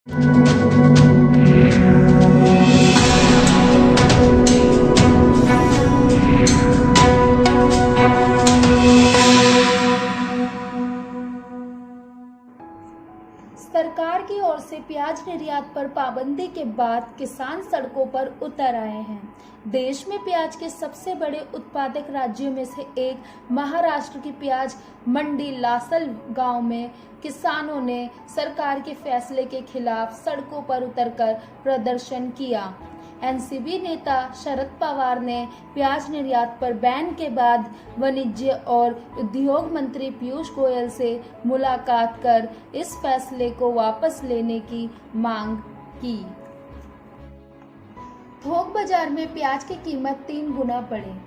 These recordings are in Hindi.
सरकार की ओर से प्याज निर्यात पर पाबंदी के बाद किसान सड़कों पर उतर आए हैं। देश में प्याज के सबसे बड़े उत्पादक राज्यों में से एक महाराष्ट्र की प्याज मंडी लासल गांव में किसानों ने सरकार के फैसले के खिलाफ सड़कों पर उतरकर प्रदर्शन किया। एनसीपी नेता शरद पवार ने प्याज निर्यात पर बैन के बाद वाणिज्य और उद्योग मंत्री पीयूष गोयल से मुलाकात कर इस फैसले को वापस लेने की मांग की। थोक बाजार में प्याज की कीमत 3 गुना बढ़ी।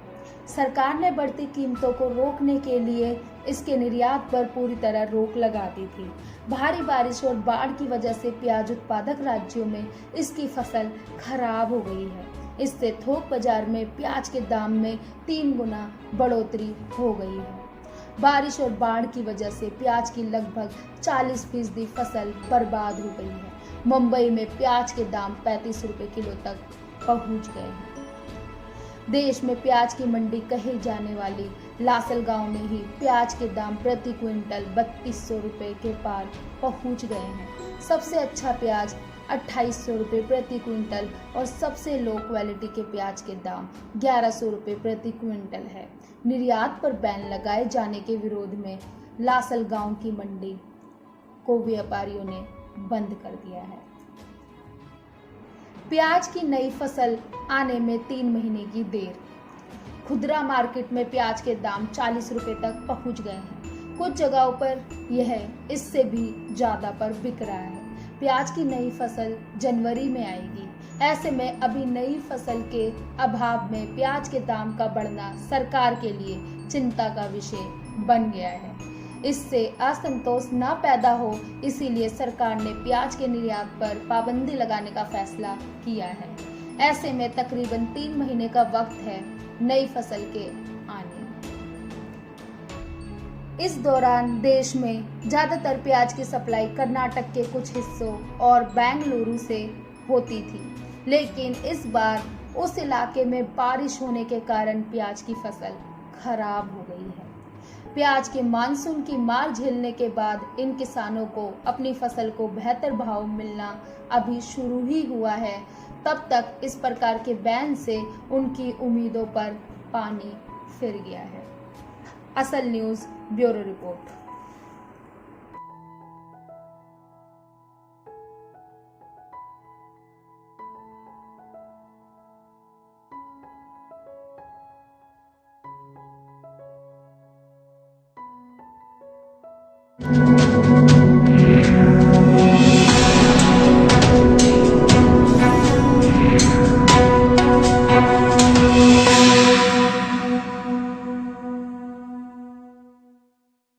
सरकार ने बढ़ती कीमतों को रोकने के लिए इसके निर्यात पर पूरी तरह रोक लगा दी थी। भारी बारिश और बाढ़ की वजह से प्याज उत्पादक राज्यों में इसकी फसल खराब हो गई है। इससे थोक बाजार में प्याज के दाम में 3 गुना बढ़ोतरी हो गई है। बारिश और बाढ़ की वजह से प्याज की लगभग 40% फसल बर्बाद हो गई है। मुंबई में प्याज के दाम 35 रुपए किलो तक पहुंच गए हैं। देश में प्याज की मंडी कहे जाने वाली लासल गांव में ही प्याज के दाम प्रति क्विंटल 3200 रुपए के पार पहुंच गए हैं। सबसे अच्छा प्याज 2800 रुपए प्रति क्विंटल और सबसे लो क्वालिटी के प्याज के दाम 1100 रुपए प्रति क्विंटल है। निर्यात पर बैन लगाए जाने के विरोध में लासल गांव की मंडी को व्यापारियों ने बंद कर दिया है। प्याज की नई फसल आने में 3 महीने की देर। खुदरा मार्केट में प्याज के दाम 40 रुपए तक पहुंच गए हैं। कुछ जगहों पर यह इससे भी ज़्यादा पर बिक रहा है। प्याज की नई फसल जनवरी में आएगी। ऐसे में अभी नई फसल के अभाव में प्याज के दाम का बढ़ना सरकार के लिए चिंता का विषय बन गया है। इससे असंतोष न पैदा हो, इसीलिए सरकार ने प्याज के निर्यात पर पाबंदी लगाने का फैसला किया है। ऐसे में तकरीबन 3 महीने का वक्त है नई फसल के आने। इस दौरान देश में ज्यादातर प्याज की सप्लाई कर्नाटक के कुछ हिस्सों और बेंगलुरु से होती थी, लेकिन इस बार उस इलाके में बारिश होने के कारण प्याज की फसल खराब हो गई है। प्याज के मानसून की मार झेलने के बाद इन किसानों को अपनी फसल को बेहतर भाव मिलना अभी शुरू ही हुआ है। तब तक इस प्रकार के बैन से उनकी उम्मीदों पर पानी फिर गया है। असल न्यूज़ ब्यूरो रिपोर्ट।